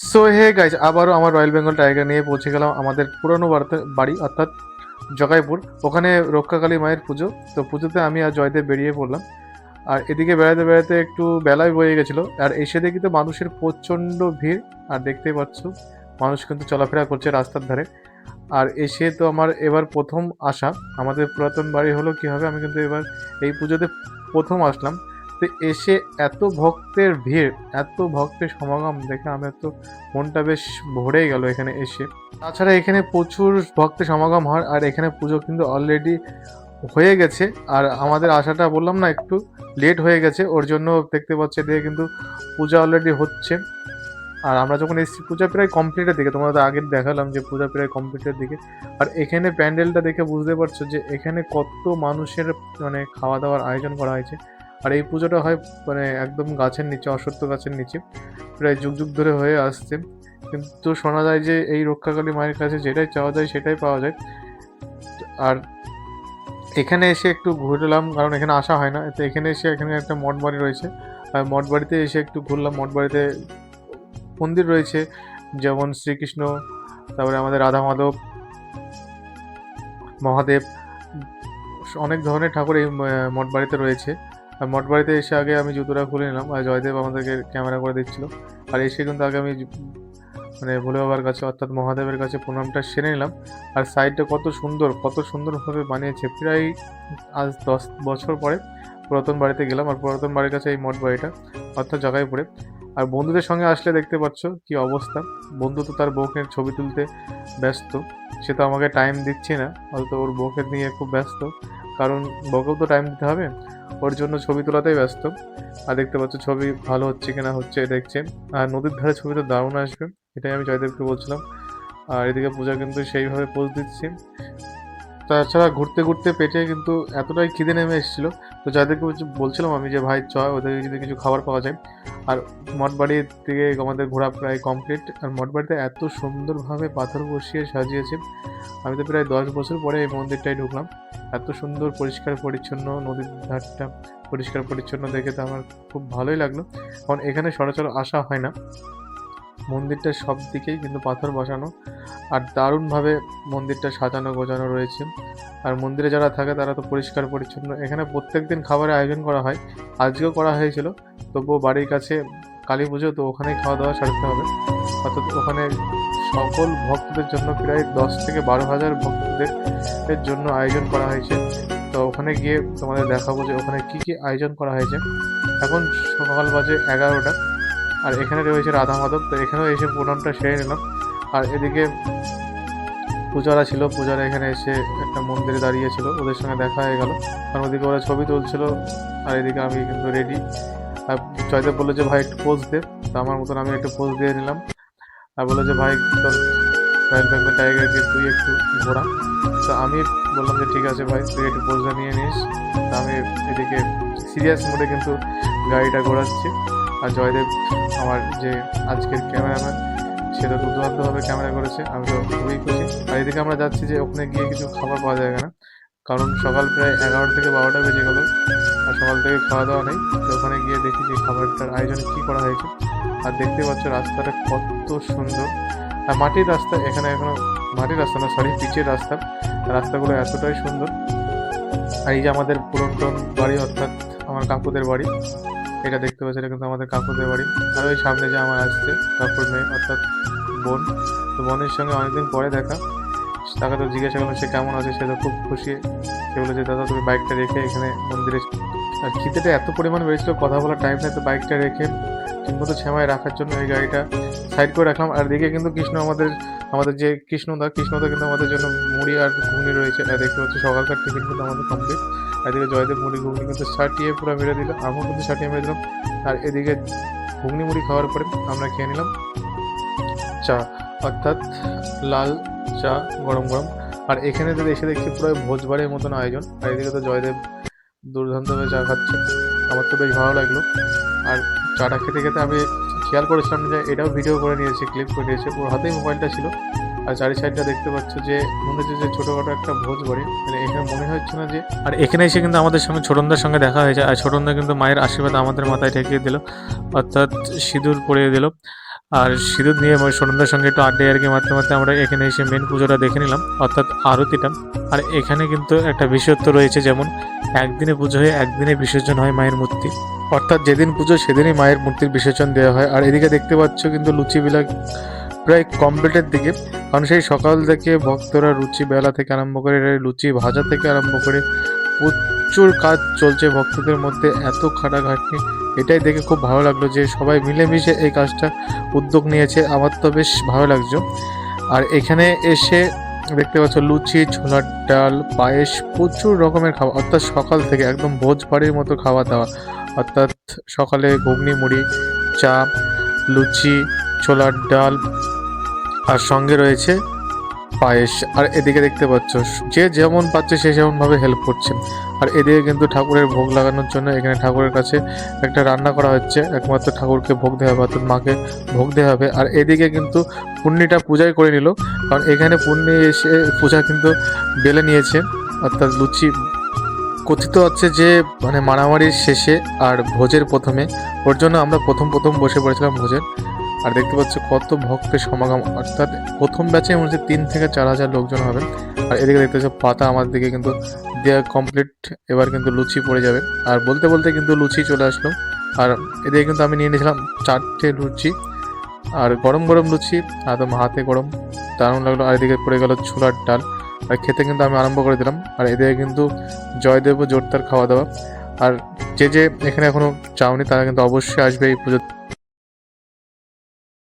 So hey guys, আবারও আমার royal Bengal tiger নিয়ে পৌঁছে গেলাম আমাদের পুরনো বাড়ি অর্থাৎ জগাইপুর। ওখানে রক্ষাকালী মায়ের পুজো। তো পুজোতে আমি আর জয়দেব বেরিয়ে পড়লাম। আর এদিকে বেড়াতে বেড়াতে একটু বেলায় বয়ে গেছিলো, আর এসে দেখি তো মানুষের প্রচণ্ড ভিড়। আর দেখতেই পাচ্ছ মানুষ কিন্তু চলাফেরা করছে রাস্তার ধারে। আর এসে তো আমার এবার প্রথম আসা, আমাদের পুরাতন বাড়ি হলো কি হবে, আমি কিন্তু এবার এই পুজোতে প্রথম আসলাম। তো এসে এত ভক্তের ভিড়, এত ভক্তের সমাগম দেখে আমার তো মনটা বেশ ভরে গেল এখানে এসে। তাছাড়া এখানে প্রচুর ভক্তের সমাগম হয়, আর এখানে পুজো কিন্তু অলরেডি হয়ে গেছে। আর আমাদের আসাটা বললাম না একটু লেট হয়ে গেছে, ওর জন্য দেখতে পাচ্ছি দিয়ে কিন্তু পূজা অলরেডি হচ্ছে। আর আমরা যখন এসেছি পূজা প্রায় কমপ্লিটের দিকে, তোমাদের আগে দেখালাম যে পূজা প্রায় কমপ্লিটের দিকে। আর এখানে প্যান্ডেলটা দেখে বুঝতে পারছো যে এখানে কত মানুষের মানে খাওয়া দাওয়ার আয়োজন করা হয়েছে। আর এই পুজোটা হয় মানে একদম গাছের নিচে, অশ্বত্থ গাছের নিচে, প্রায় যুগ যুগ ধরে হয়ে আসছে। কিন্তু শোনা যায় যে এই রক্ষাকালী মায়ের কাছে যেটাই চাওয়া যায় সেটাই পাওয়া যায়। আর এখানে এসে একটু ঘুরলাম, কারণ এখানে আসা হয় না। তো এখানে এসে এখানে একটা মঠ বাড়ি রয়েছে, আর মঠ বাড়িতে এসে একটু ঘুরলাম। মঠ বাড়িতে মন্দির রয়েছে, যেমন শ্রীকৃষ্ণ, তারপরে আমাদের রাধা মাধব, মহাদেব, অনেক ধরনের ঠাকুর এই মঠ বাড়িতে রয়েছে। আর মঠ বাড়িতে এসে আগে আমি জুতোটা খুলে নিলাম, আর জয়দেব আমাদেরকে ক্যামেরা করে দিচ্ছিল। আর এসে কিন্তু আগে আমি মানে ভোলে বাবার কাছে অর্থাৎ মহাদেবের কাছে প্রণামটা সেরে নিলাম। আর সাইডটা কত সুন্দর, কত সুন্দরভাবে বানিয়েছে। প্রায় আজ 10 বছর পরে পুরাতন বাড়িতে গেলাম, আর পুরাতন বাড়ির কাছে এই মঠ বাড়িটা অর্থাৎ জগাইপুরে। আর বন্ধুদের সঙ্গে আসলে দেখতে পাচ্ছ কি অবস্থা। বন্ধু তো তার বউকে ছবি তুলতে ব্যস্ত, সে তো আমাকে টাইম দিচ্ছে না, হয়তো ওর বউকে নিয়ে খুব ব্যস্ত, কারণ বউকেও তো টাইম দিতে হবে, ওর জন্য ছবি তোলাতেই ব্যস্ত। আর দেখতে পাচ্ছ ছবি ভালো হচ্ছে কিনা, হচ্ছে দেখছে। আর নদীর ধারে ছবি তো দারুণ আসবে, এটাই আমি জয়দেবকে বলছিলাম। আর এদিকে পূজা কিন্তু সেইভাবে পোজ দিচ্ছে। তাছাড়া ঘুরতে ঘুরতে পেটে কিন্তু এতটাই খিদে নেমে এসেছিলো, তো যাদেরকে বলছিলাম আমি যে ভাই ওদেরকে যদি কিছু খাবার পাওয়া যায়। আর মঠবাড়ির থেকে আমাদের ঘোরা প্রায় কমপ্লিট। আর মঠবাড়িতে এত সুন্দরভাবে পাথর বসিয়ে সাজিয়েছে, আমি তো প্রায় 10 বছর পরে এই মন্দিরটায় ঢুকলাম। এত সুন্দর পরিষ্কার পরিচ্ছন্ন, নদীর ধারটা পরিষ্কার পরিচ্ছন্ন দেখে তো আমার খুব ভালোই লাগলো। কারণ এখানে সচরাচর আসা হয় না। মন্দিরটার সব দিকেই কিন্তু পাথর বসানো, আর দারুণভাবে মন্দিরটা সাজানো গোছানো রয়েছে। আর মন্দিরে যারা থাকে তারা তো পরিষ্কার পরিচ্ছন্ন। এখানে প্রত্যেকদিন খাবারের আয়োজন করা হয়, আজকেও করা হয়েছিল। তবুও বাড়ির কাছে কালী পুজো, তো ওখানেই খাওয়া দাওয়া সারতে হবে। অর্থাৎ ওখানে সকল ভক্তদের জন্য প্রায় 10 থেকে 12 হাজার ভক্তদের জন্য আয়োজন করা হয়েছে। তো ওখানে গিয়ে তোমাদের দেখাবো যে ওখানে কি কি আয়োজন করা হয়েছে। এখন সকাল বাজে 11টা, আর এখানে রয়েছে রাধা মাধব, তো এখানেও এসে প্রণামটা সেরে নিলাম। আর এদিকে পূজারা ছিল, পূজারা এখানে এসে একটা মন্দিরে দাঁড়িয়েছিল, ওদের সঙ্গে দেখা হয়ে গেল, কারণ ওদিকে ওরা ছবি তুলছিল। আর এদিকে আমি কিন্তু রেডি। আর জয়দেব বললো যে ভাই একটু পোজ দে, তো আমার মতন আমি একটু পোজ দিয়ে নিলাম। আর বললো যে ভাই তোর রয়্যাল বেঙ্গল টাইগারকে তুই একটু ঘোরা। তো আমি বললাম যে ঠিক আছে ভাই, তুই একটু পোজটা নিয়ে নিস। তো আমি এদিকে সিরিয়াস মোডে কিন্তু গাড়িটা ঘোরাচ্ছি। আর জয়দেব আমার যে আজকের ক্যামেরাম্যান, সে তো দুর্দান্তভাবে ক্যামেরা করেছে, আমি তো খুবই খুশি। আর এদিকে আমরা যাচ্ছি যে ওখানে গিয়ে কিছু খাবার পাওয়া যাবে না, কারণ সকাল প্রায় 11টা থেকে 12টা বেজে গেল, আর সকাল থেকে খাওয়া দাওয়া নেই। তো ওখানে গিয়ে দেখি যে খাবারটার আয়োজন কী করা হয়েছে। আর দেখতে পাচ্ছ রাস্তাটা কত সুন্দর। আর মাটির রাস্তা, এখানে এখনো মাটির রাস্তা না, সরি পিচের রাস্তা। রাস্তাগুলো এতটাই সুন্দর। আর এই যে আমাদের পুরাতন বাড়ি অর্থাৎ আমার কাকুদের বাড়ি, এটা দেখতে পাচ্ছি, এটা কিন্তু আমাদের কাকুদের বাড়ি। আর ওই সামনে যে আমার আসছে কাকুর মেয়ে অর্থাৎ বোন, তো বোনের সঙ্গে অনেকদিন পরে দেখা। তাকে তো জিজ্ঞাসা করলাম সে কেমন আছে, সে তো খুব খুশি। সে বলে যে দাদা তুমি বাইকটা রেখে এখানে মন্দিরে। আর খিদেটা এত পরিমাণ বেড়েছিল, কথা বলার টাইম নেই, তো বাইকটা রেখে ঠিকমতো সেমায় রাখার জন্য এই গাড়িটা সাইড করে রাখলাম। আর দিকে কিন্তু কৃষ্ণ আমাদের আমাদের যে কৃষ্ণদা কিন্তু আমাদের জন্য মুড়ি আর ঘুগনি রয়েছে। আর দেখতে পাচ্ছি সকালকার টিফিন কিন্তু আমাদের কমপ্লিট। এদিকে জয়দেব মুড়ি ঘুগনি কিন্তু ছাটিয়ে পুরো মেরে দিল, আমিও কিন্তু ছাটিয়ে মেরে দিলাম। আর এদিকে ঘুগনি মুড়ি খাওয়ার পরে আমরা খেয়ে নিলাম চা, অর্থাৎ লাল চা গরম গরম। আর এখানে তো এসে দেখছি পুরো ভোজবাড়ির মতন আয়োজন। আর এদিকে তো জয়দেব দুর্দান্তভাবে চা খাচ্ছে, আমার তো বেশ ভালো লাগলো। আর চাটা খেতে খেতে আমি খেয়াল করেছিলাম যে এটাও ভিডিও করে নিয়েছি, ক্লিপ করে নিয়েছে, ওর হাতেই মোবাইলটা ছিল। আর চারি সাইডটা দেখতে পাচ্ছ যে মনে হচ্ছে যে ছোটোখাটো একটা ভোজ বাড়ি, মানে এখানে মনে হচ্ছে না যে। আর এখানে এসে কিন্তু আমাদের সঙ্গে ছোটনদার সঙ্গে দেখা হয়েছে, আর ছোটনদা কিন্তু মায়ের আশীর্বাদ আমাদের মাথায় ঠেকিয়ে দিল, অর্থাৎ সিঁদুর পরিয়ে দিল। আর সিঁদুর নিয়ে সন্ধ্যার সঙ্গে একটু আড্ডা আর কি মারতে মারতে আমরা এখানে এসে মেন পুজোটা দেখে নিলাম, অর্থাৎ আরতিটা। আর এখানে কিন্তু একটা বিশেষত্ব রয়েছে, যেমন একদিনে পুজো হয়ে একদিনে বিসর্জন হয় মায়ের মূর্তি, অর্থাৎ যেদিন পুজো সেদিনই মায়ের মূর্তির বিসর্জন দেওয়া হয়। আর এদিকে দেখতে পাচ্ছ কিন্তু লুচি বেলা প্রায় কমপ্লিটের দিকে, কারণ সেই সকাল থেকে ভক্তরা লুচি বেলা থেকে আরম্ভ করে লুচি ভাজা থেকে আরম্ভ করে প্রচুর কাজ চলছে ভক্তদের মধ্যে, এত খাটাখাটনি। এটাই দেখে খুব ভালো লাগলো যে সবাই মিলেমিশে এই কাজটা উদ্যোগ নিয়েছে, আমার তো বেশ ভালো লাগছে। আর এখানে এসে দেখতে পাচ্ছ লুচি, ছোলার ডাল, পায়েস, প্রচুর রকমের খাবার, অর্থাৎ সকাল থেকে একদম ভোজ বাড়ির মতো খাওয়া দাওয়া। অর্থাৎ সকালে ঘুগনি, মুড়ি, চা, লুচি, ছোলার ডাল, আর সঙ্গে রয়েছে পায়েস। আর এদিকে দেখতে পাচ্ছ যে যেমন পাচ্ছে সে যেমনভাবে হেল্প করছে। আর এদিকে কিন্তু ঠাকুরের ভোগ লাগানোর জন্য এখানে ঠাকুরের কাছে একটা রান্না করা হচ্ছে, একমাত্র ঠাকুরকে ভোগ দেওয়া হবে, অর্থাৎ মাকে ভোগ দেওয়া হবে। আর এদিকে কিন্তু পুণ্যিটা পূজাই করে নিল, কারণ এখানে পুণ্যি এসে পূজা কিন্তু বেলে নিয়েছে, অর্থাৎ লুচি। কথিত হচ্ছে যে মানে মারামারির শেষে আর ভোজের প্রথমে, ওর জন্য আমরা প্রথম বসে পড়েছিলাম ভোজের। আর দেখতে পাচ্ছ কত ভক্তের সমাগম, অর্থাৎ প্রথম ব্যাচে মনে 3 থেকে 4 হাজার লোকজন হবে। আর এদিকে দেখতে পাচ্ছ পাতা আমার দিকে কিন্তু দেওয়া কমপ্লিট, এবার কিন্তু লুচি পড়ে যাবে। আর বলতে বলতে কিন্তু লুচি চলে আসলো। আর এদিকে কিন্তু আমি নিয়ে নিয়েছিলাম 4টে লুচি, আর গরম গরম লুচি, একদম হাতে গরম, দারুণ লাগলো। আর এদিকে পড়ে গেল ছোলার ডাল, আর খেতে কিন্তু আমি আরম্ভ করে দিলাম। আর এদিকে কিন্তু জয়দেব জোরদার খাওয়া দাওয়া। আর যে এখানে এখনো চাওনি তারা কিন্তু অবশ্যই আসবে এই পুজো।